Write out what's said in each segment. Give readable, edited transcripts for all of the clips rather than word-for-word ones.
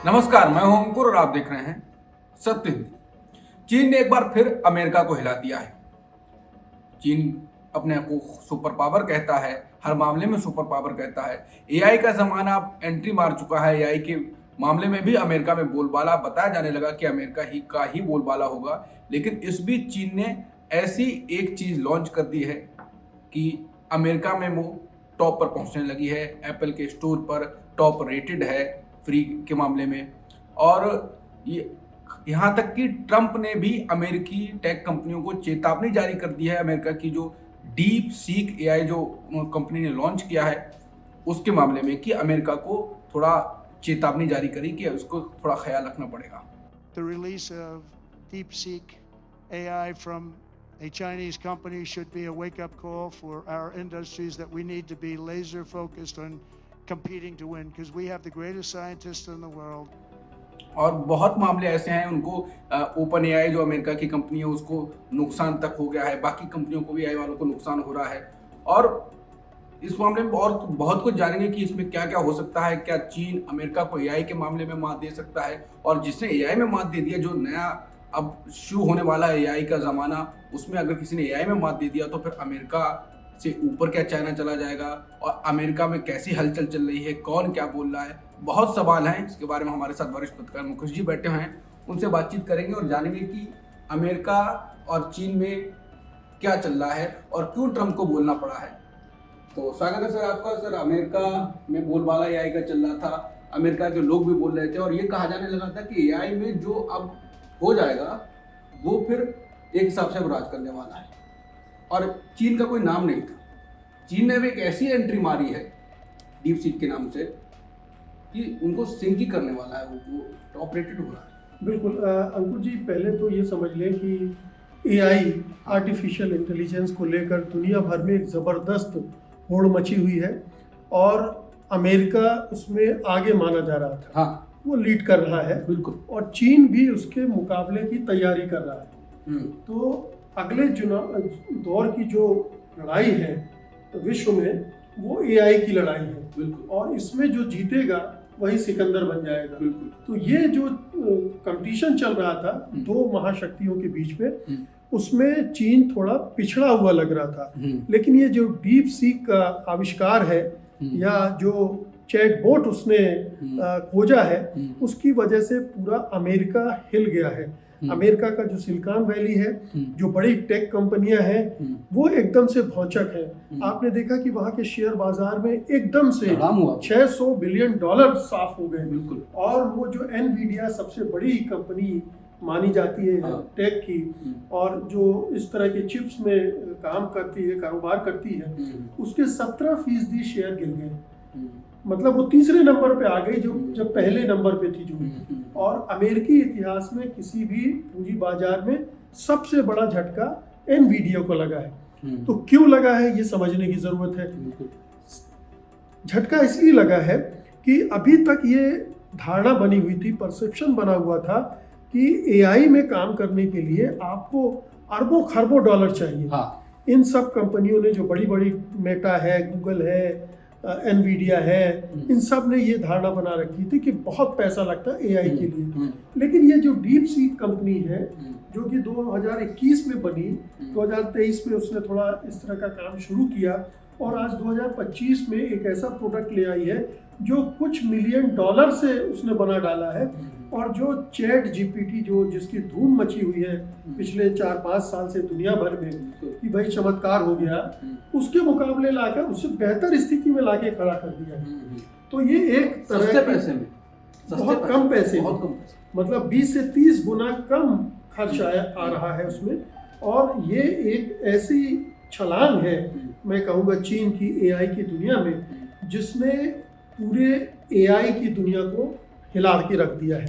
नमस्कार, मैं हूं अंकुर और आप देख रहे हैं सत्य हिंदी। चीन ने एक बार फिर अमेरिका को हिला दिया है। चीन अपने आप को सुपर पावर कहता है, हर मामले में सुपर पावर कहता है। एआई का जमाना अब एंट्री मार चुका है। एआई के मामले में भी अमेरिका में बोलबाला, बताया जाने लगा कि अमेरिका ही का ही बोलबाला होगा। लेकिन इस बीच चीन ने ऐसी एक चीज लॉन्च कर दी है कि अमेरिका में वो टॉप पर पहुंचने लगी है। एप्पल के स्टोर पर टॉप रेटेड है फ्री के मामले में। और ये यहाँ तक कि ट्रंप ने भी अमेरिकी टेक कंपनियों को चेतावनी जारी कर दी है। अमेरिका की जो डीप सीक एआई जो कंपनी ने लॉन्च किया है उसके मामले में कि अमेरिका को थोड़ा चेतावनी जारी करी कि उसको थोड़ा ख्याल रखना पड़ेगा। The release of DeepSeek AI from a Chinese company should be a wake-up call for our industries that we need to be laser focused on competing to win because we have the greatest scientists in the world. और बहुत मामले ऐसे हैं उनको open AI जो America की company है उसको नुकसान तक हो गया है, बाकी कंपनियों को भी एआई वालों को नुकसान हो रहा है। और इस मामले में और बहुत कुछ जानेंगे कि इसमें क्या क्या हो सकता है। क्या चीन अमेरिका को एआई के मामले में मात दे सकता है, और जिसने एआई में मात दे दिया, जो नया अब शुरू होने वाला है एआई का ज़माना, उसमें अगर किसी ने एआई में मात दे दिया तो फिर अमेरिका से ऊपर क्या चाइना चला जाएगा, और अमेरिका में कैसी हलचल चल रही है, कौन क्या बोल रहा है। बहुत सवाल हैं इसके बारे में। हमारे साथ वरिष्ठ पत्रकार मुकेश जी बैठे हैं, उनसे बातचीत करेंगे और जानेंगे कि अमेरिका और चीन में क्या चल रहा है और क्यों ट्रंप को बोलना पड़ा है। तो स्वागत है सर आपका। सर, अमेरिका में बोलबाला एआई का चल रहा था, अमेरिका के लोग भी बोल रहे थे और ये कहा जाने लगा था कि एआई में जो अब हो जाएगा वो फिर एक हिसाब से अब राज करने वाला है, और चीन का कोई नाम नहीं था। चीन ने भी एक ऐसी एंट्री मारी है डीप सीक के नाम से कि उनको सिंक ही करने वाला है, वो ऑपरेटेड हो रहा है। बिल्कुल अंकुर जी, पहले तो ये समझ लें कि एआई आर्टिफिशियल इंटेलिजेंस को लेकर दुनिया भर में एक ज़बरदस्त होड़ मची हुई है और अमेरिका उसमें आगे माना जा रहा था। हाँ, वो लीड कर रहा है बिल्कुल। और चीन भी उसके मुकाबले की तैयारी कर रहा है। तो अगले दौर की जो लड़ाई है विश्व में वो एआई की लड़ाई है। बिल्कुल। और इसमें जो जीतेगा वही सिकंदर बन जाएगा। बिल्कुल। तो ये जो कंपटीशन चल रहा था दो महाशक्तियों के बीच में, उसमें चीन थोड़ा पिछड़ा हुआ लग रहा था। लेकिन ये जो डीप सीक का आविष्कार है या जो चैट बोट उसने खोजा है, उसकी वजह से पूरा अमेरिका हिल गया है। अमेरिका का जो सिलिकॉन वैली है, जो बड़ी टेक कंपनियां हैं, वो एकदम से भौचक है। आपने देखा कि वहाँ के शेयर बाजार में एकदम से $600 बिलियन साफ हो गए। बिल्कुल। और वो जो एनवीडिया सबसे बड़ी कंपनी मानी जाती है टेक की, और जो इस तरह के चिप्स में काम करती है, कारोबार करती है, उसके 17% शेयर गिर गए। मतलब वो तीसरे नंबर पे आ गई जो जब पहले नंबर पे थी जो। और अमेरिकी इतिहास में किसी भी पूंजी बाजार में सबसे बड़ा झटका एनवीडिया को लगा है। तो क्यों लगा है ये समझने की जरूरत है। झटका इसलिए लगा है कि अभी तक ये धारणा बनी हुई थी, परसेप्शन बना हुआ था कि एआई में काम करने के लिए आपको अरबों खरबों डॉलर चाहिए। हाँ। इन सब कंपनियों ने, जो बड़ी बड़ी मेटा है, गूगल है, एनवीडिया है, इन सब ने ये धारणा बना रखी थी कि बहुत पैसा लगता है एआई के लिए। लेकिन ये जो डीप सीक कंपनी है, जो कि 2021 में बनी, 2023 में उसने थोड़ा इस तरह का काम शुरू किया और आज 2025 में एक ऐसा प्रोडक्ट ले आई है जो कुछ $मिलियन से उसने बना डाला है। और जो चैट जीपीटी जो जिसकी धूम मची हुई है पिछले 4-5 साल से दुनिया भर में कि भाई चमत्कार हो गया, उसके मुकाबले लाकर उससे बेहतर स्थिति में लाके खड़ा कर दिया है। तो ये एक तरह सस्ते पैसे में, बहुत कम पैसे, मतलब 20 से 30 गुना कम खर्च आ रहा है उसमें। और ये एक ऐसी छलांग है, मैं कहूँगा, चीन की एआई की दुनिया में, जिसने पूरे एआई की दुनिया को हिला के रख दिया है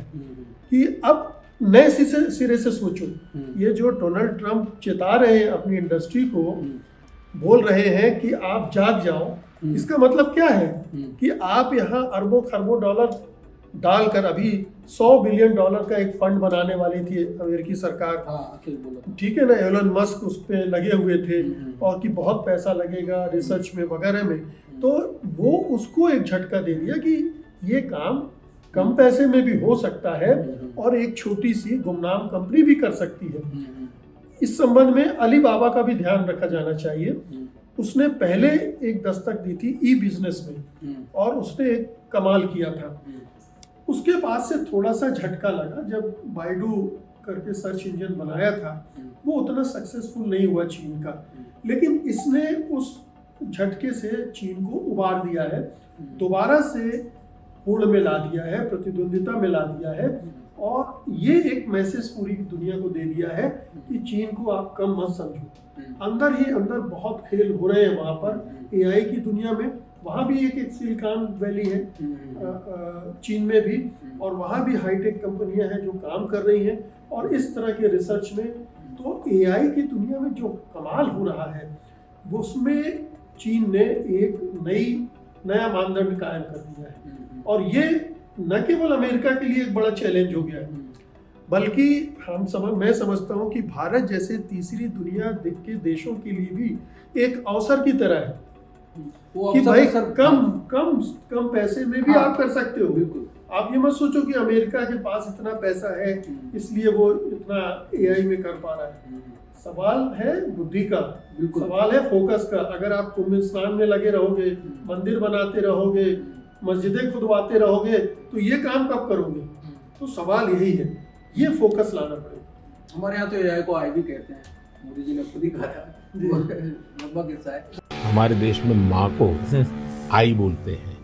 कि अब नए सिरे से सोचो। ये जो डोनाल्ड ट्रंप चेता रहे हैं अपनी इंडस्ट्री को, बोल रहे हैं कि आप जाग जाओ, इसका मतलब क्या है कि आप यहाँ अरबों खरबों डॉलर डालकर अभी $100 बिलियन का एक फंड बनाने वाली थी अमेरिकी सरकार। ठीक है ना, एलन मस्क उस पर लगे हुए थे और कि बहुत पैसा लगेगा रिसर्च में वगैरह में। तो वो उसको एक झटका दे दिया कि ये काम कम पैसे में भी हो सकता है और एक छोटी सी गुमनाम कंपनी भी कर सकती है। इस संबंध में अलीबाबा का भी ध्यान रखा जाना चाहिए। उसने पहले एक दस्तक दी थी ई बिजनेस में और उसने एक कमाल किया था। उसके बाद से थोड़ा सा झटका लगा जब बाइडू करके सर्च इंजन बनाया था, वो उतना सक्सेसफुल नहीं हुआ चीन का, लेकिन इसने उस झटके से चीन को उबार दिया है, दोबारा से होड़ में ला दिया है, प्रतिद्वंदिता में ला दिया है और ये एक मैसेज पूरी दुनिया को दे दिया है कि चीन को आप कम मत समझो। अंदर ही अंदर बहुत खेल हो रहे हैं वहाँ पर एआई की दुनिया में। वहाँ भी एक सिलिकॉन वैली है चीन में भी, और वहाँ भी हाईटेक कंपनियां हैं जो काम कर रही हैं और इस तरह के रिसर्च में। तो एआई की दुनिया में जो कमाल हो रहा है वो उसमें चीन ने एक नया मानदंड कायम कर दिया है और ये न केवल अमेरिका के लिए एक बड़ा चैलेंज हो गया है, बल्कि मैं समझता हूँ कि भारत जैसे तीसरी दुनिया के देशों के लिए भी एक अवसर की तरह है कि भाई कम पैसे में भी आप कर सकते हो। बिल्कुल, आप ये मत सोचो कि अमेरिका के पास इतना पैसा है इसलिए वो इतना एआई में कर पा रहा है। सवाल है बुद्धि का, सवाल है फोकस का। अगर आप कुंभ स्नान में लगे रहोगे, मंदिर बनाते रहोगे, मस्जिदें खुदवाते रहोगे, तो ये काम कब करोगे? तो सवाल यही है, ये फोकस लाना पड़ेगा। हमारे यहाँ तो एआई को आई भी कहते हैं, मोदी जी ने खुद ही कहा था, लगभग ऐसा है। हमारे देश में माँ को आई बोलते हैं,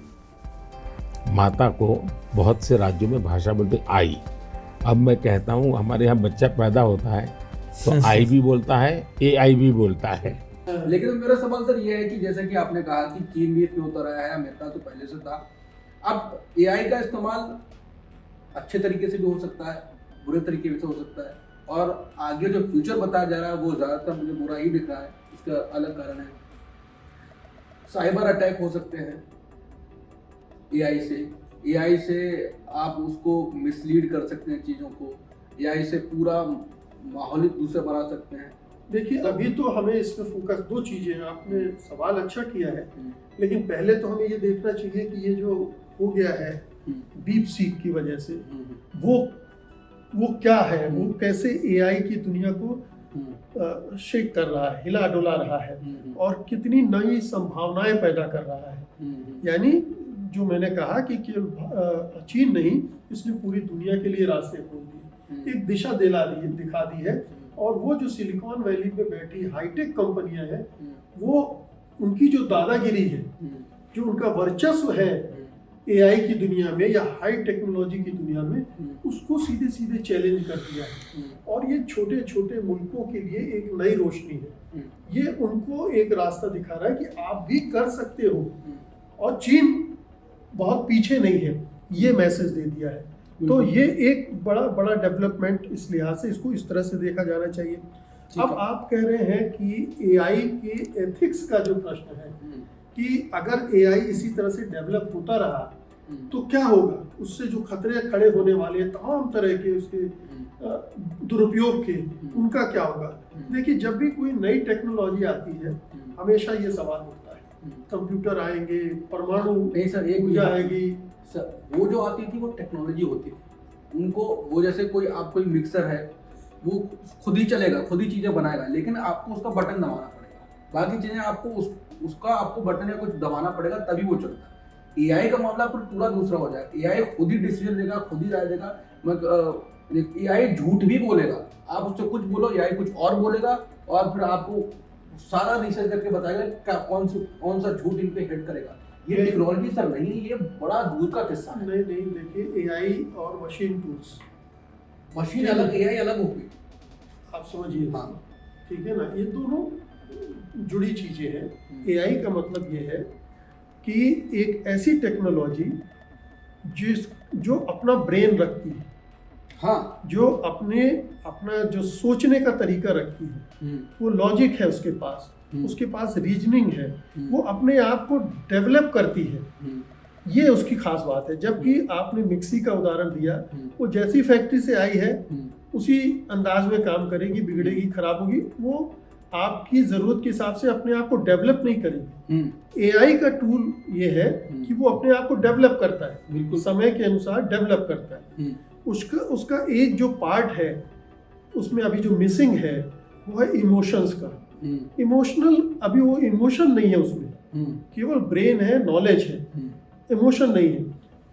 माता को बहुत से राज्यों में भाषा बोलते हैं आई। अब मैं कहता हूँ हमारे यहाँ बच्चा पैदा होता है तो आई भी बोलता है, एआई भी बोलता है। लेकिन मेरा सवाल सर ये है कि जैसे कि आपने कहा कि चीन भी इसमें उतर आया है, अमेरिका तो पहले से था। अब एआई का इस्तेमाल अच्छे तरीके से भी हो सकता है, बुरे तरीके से हो सकता है, और आगे जो फ्यूचर बताया जा रहा है वो ज़्यादातर मुझे बुरा ही दिख रहा है। इसका अलग कारण है, साइबर अटैक हो सकते हैं एआई से आप उसको मिसलीड कर सकते हैं चीज़ों को, एआई से पूरा माहौल ही दूसरा बना सकते हैं। देखिए अभी तो हमें इसमें फोकस दो चीजें हैं। आपने सवाल अच्छा किया है, लेकिन पहले तो हमें ये देखना चाहिए कि ये जो हो गया है डीप सीक की वजह से वो क्या है, वो कैसे एआई की दुनिया को शेक कर रहा है, हिला डुला रहा है और कितनी नई संभावनाएं पैदा कर रहा है। यानी जो मैंने कहा कि केवल चीन नहीं, इसने पूरी दुनिया के लिए रास्ते खोल दिए, एक दिशा दिखा दी है। और वो जो सिलिकॉन वैली में बैठी हाईटेक कंपनियां हैं, वो उनकी जो दादागिरी है, जो उनका वर्चस्व है एआई की दुनिया में या हाई टेक्नोलॉजी की दुनिया में, उसको सीधे सीधे चैलेंज कर दिया है। और ये छोटे छोटे मुल्कों के लिए एक नई रोशनी है, ये उनको एक रास्ता दिखा रहा है कि आप भी कर सकते हो और चीन बहुत पीछे नहीं है, ये मैसेज दे दिया है। तो ये एक बड़ा डेवलपमेंट इस लिहाज से इसको इस तरह से देखा जाना चाहिए। अब आप कह रहे हैं कि एआई के एथिक्स का जो प्रश्न है कि अगर एआई इसी तरह से डेवलप होता रहा तो क्या होगा, उससे जो खतरे खड़े होने वाले तमाम तरह के उसके दुरुपयोग के, उनका क्या होगा। देखिए जब भी कोई नई टेक्नोलॉजी आती है हमेशा ये सवाल उठता है, कंप्यूटर आएंगे, परमाणु ऊर्जा आएगी। सर वो जो आती थी वो टेक्नोलॉजी होती थी, उनको वो जैसे कोई मिक्सर है वो खुद ही चलेगा, खुद ही चीज़ें बनाएगा, लेकिन आपको उसका बटन दबाना पड़ेगा। बाकी चीज़ें आपको उसका आपको बटन या कुछ दबाना पड़ेगा तभी वो चलता है। एआई का मामला फिर पूरा दूसरा हो जाएगा, एआई खुद ही डिसीजन देगा, खुद ही राय देगा। एआई झूठ भी बोलेगा, आप उससे कुछ बोलो एआई कुछ और बोलेगा और फिर आपको सारा रिसर्च करके बताएगा कौन सा झूठ इन पे हिट करेगा। ये टेक्नोलॉजी सर नहीं, ये बड़ा दूर का किस्सा है। नहीं देखिए एआई और मशीन टूल्स, मशीन अलग एआई अलग होगी, आप समझिए। हाँ ठीक है ना, ये दोनों जुड़ी चीजें हैं। एआई का मतलब ये है कि एक ऐसी टेक्नोलॉजी जो अपना ब्रेन रखती है, हाँ, जो अपना जो सोचने का तरीका रखती है, वो लॉजिक है उसके पास रीजनिंग है, वो अपने आप को डेवलप करती है, ये उसकी खास बात है। जबकि आपने मिक्सी का उदाहरण दिया, वो जैसी फैक्ट्री से आई है उसी अंदाज में काम करेगी, बिगड़ेगी, खराब होगी, वो आपकी ज़रूरत के हिसाब से अपने आप को डेवलप नहीं करेगी। हम्म, एआई का टूल ये है कि वो अपने आप को डेवलप करता है, बिल्कुल। समय के अनुसार डेवलप करता है। हम्म, उसका एक जो पार्ट है उसमें अभी जो मिसिंग है वो है इमोशंस का। हम्म, इमोशनल, अभी वो इमोशन नहीं है उसमें, हम्म, केवल ब्रेन है, नॉलेज है, हम्म, इमोशन नहीं है।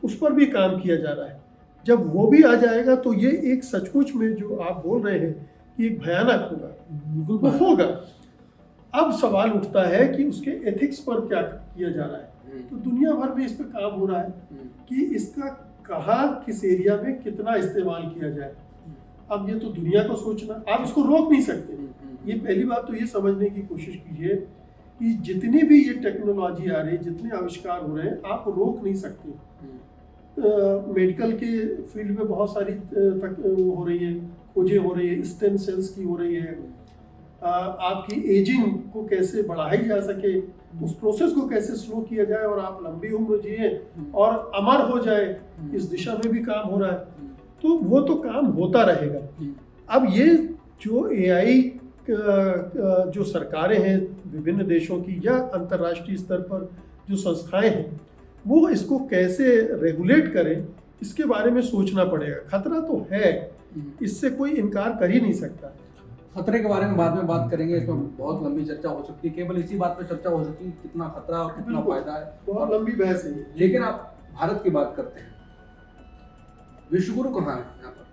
उस पर भी काम किया जा रहा है। जब वो भी आ जाएगा तो ये एक सचमुच में जो आप बोल रहे हैं कि एक भयानक होगा, बिल्कुल वो होगा। अब सवाल उठता है कि उसके एथिक्स पर क्या किया जा रहा है। तो दुनिया भर में इस पर काम हो रहा है कि इसका कहाँ किस एरिया में कितना इस्तेमाल किया जाए। अब ये तो दुनिया को सोचना, आप इसको रोक नहीं सकते। ये पहली बात तो ये समझने की कोशिश कीजिए कि जितनी भी ये टेक्नोलॉजी आ रही है, जितने आविष्कार हो रहे हैं, आप रोक नहीं सकते। मेडिकल के फील्ड में बहुत सारी वो हो रही है, खोजें हो रही है, स्टेम सेल्स की हो रही है। आपकी एजिंग को कैसे बढ़ाई जा सके, उस प्रोसेस को कैसे स्लो किया जाए और आप लंबी उम्र जिए और अमर हो जाए, इस दिशा में भी काम हो रहा है। तो वो तो काम होता रहेगा। अब ये जो एआई जो सरकारें हैं विभिन्न देशों की या अंतर्राष्ट्रीय स्तर पर जो संस्थाएं हैं, वो इसको कैसे रेगुलेट करें, इसके बारे में सोचना पड़ेगा। खतरा तो है, इससे कोई इनकार कर ही नहीं सकता। खतरे के बारे में बाद में बात करेंगे, इसमें बहुत लंबी चर्चा हो सकती है। केवल इसी बात पे चर्चा हो सकती है कितना खतरा और कितना बिल्कुल, फायदा है, बहुत लंबी बहस है। लेकिन आप भारत की बात करते हैं, विश्वगुरु कहाँ है यहाँ पर?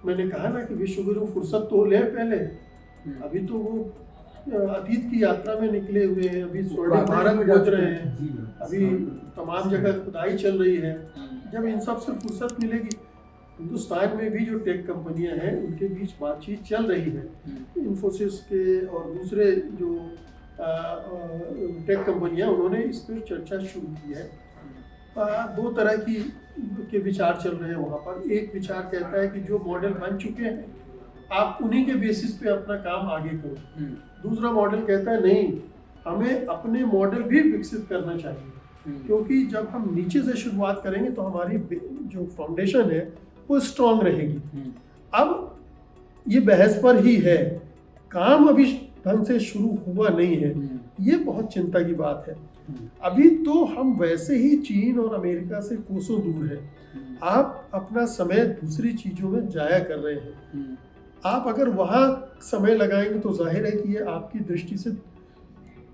मैंने कहा ना कि विश्वगुरु फुर्सत तो ले पहले, अभी तो वो अतीत की यात्रा में निकले हुए हैं, अभी स्वर्णिम भारत खोज रहे हैं, अभी तमाम जगह खुदाई चल रही है। जब इन सब से फुर्सत मिलेगी, हिंदुस्तान में भी जो टेक कंपनियां हैं उनके बीच बातचीत चल रही है। इन्फोसिस के और दूसरे जो टेक कंपनियां, उन्होंने इस पर चर्चा शुरू की है। दो तरह के विचार चल रहे हैं वहाँ पर। एक विचार कहता है कि जो मॉडल बन चुके हैं आप उन्हीं के बेसिस पे अपना काम आगे करो। दूसरा मॉडल कहता है नहीं, हमें अपने मॉडल भी विकसित करना चाहिए, क्योंकि जब हम नीचे से शुरुआत करेंगे तो हमारी जो फाउंडेशन है वो स्ट्रांग रहेगी। अब ये बहस पर ही है, काम अभी ढंग से शुरू हुआ नहीं है। ये बहुत चिंता की बात है। अभी तो हम वैसे ही चीन और अमेरिका से कोसों दूर है। आप अपना समय दूसरी चीजों में जाया कर रहे हैं। आप अगर वहाँ समय लगाएंगे तो जाहिर है कि ये आपकी दृष्टि से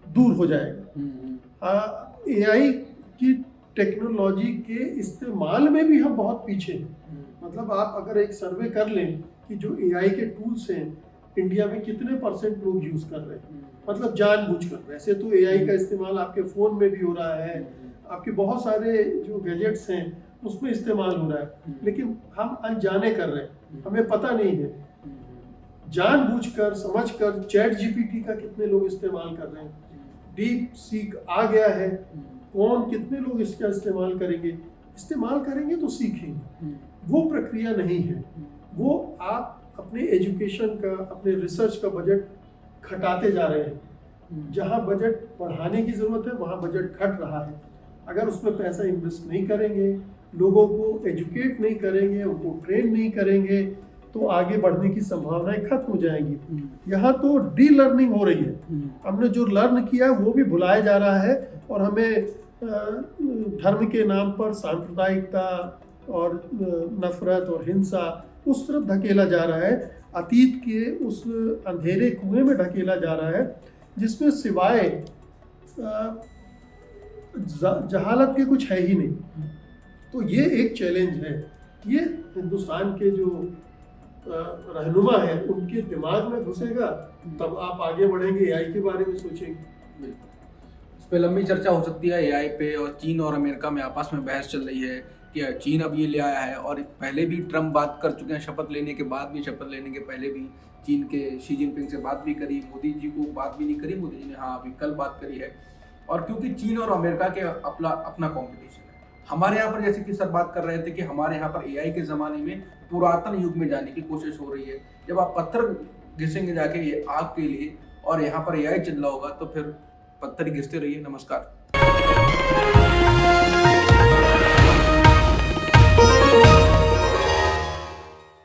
दूर हो जाएगा। एआई की टेक्नोलॉजी के इस्तेमाल में भी हम बहुत पीछे हैं। मतलब आप अगर एक सर्वे कर लें कि जो एआई के टूल्स हैं इंडिया में कितने % लोग यूज़ कर रहे हैं, मतलब जानबूझकर। वैसे तो एआई का इस्तेमाल आपके फ़ोन में भी हो रहा है, आपके बहुत सारे जो गैजेट्स हैं उसमें इस्तेमाल हो रहा है, लेकिन हम अनजाने कर रहे हैं, हमें पता नहीं है। जानबूझकर, समझकर चैट जीपीटी का कितने लोग इस्तेमाल कर रहे हैं, डीप सीक आ गया है, कौन कितने लोग इसका इस्तेमाल करेंगे तो सीखेंगे। वो प्रक्रिया नहीं है। वो आप अपने एजुकेशन का, अपने रिसर्च का बजट घटाते जा रहे हैं। जहाँ बजट बढ़ाने की ज़रूरत है वहाँ बजट घट रहा है। अगर उसमें पैसा इन्वेस्ट नहीं करेंगे, लोगों को एजुकेट नहीं करेंगे, उनको ट्रेन नहीं करेंगे, तो आगे बढ़ने की संभावनाएं खत्म हो जाएंगी। यहाँ तो डी लर्निंग हो रही है। हमने जो लर्न किया वो भी भुलाया जा रहा है और हमें धर्म के नाम पर सांप्रदायिकता और नफरत और हिंसा उस तरफ धकेला जा रहा है। अतीत के उस अंधेरे कुएं में ढकेला जा रहा है जिसमें सिवाय जहालत के कुछ है ही नहीं। तो ये एक चैलेंज है। ये हिंदुस्तान के जो रहनुमा है उनके दिमाग में घुसेगा, तब आप आगे बढ़ेंगे, एआई के बारे में सोचेंगे। इस पे लंबी चर्चा हो सकती है एआई पे, और चीन और अमेरिका में आपस में बहस चल रही है कि चीन अब ये ले आया है, और पहले भी ट्रम्प बात कर चुके हैं, शपथ लेने के बाद भी, शपथ लेने के पहले भी चीन के शी जिनपिंग से बात भी करी, मोदी जी को बात भी नहीं करी, मोदी जी ने हाँ अभी कल बात करी है। और क्योंकि चीन और अमेरिका के अपना कॉम्पिटिशन है। हमारे यहाँ पर जैसे कि सर बात कर रहे थे कि हमारे यहाँ पर एआई के ज़माने में पुरातन युग में जाने की कोशिश हो रही है। जब आप पत्थर घिसेंगे जाके ये आग के लिए और यहाँ पर एआई चल रहा होगा तो फिर पत्थर घिसते रहिए। नमस्कार।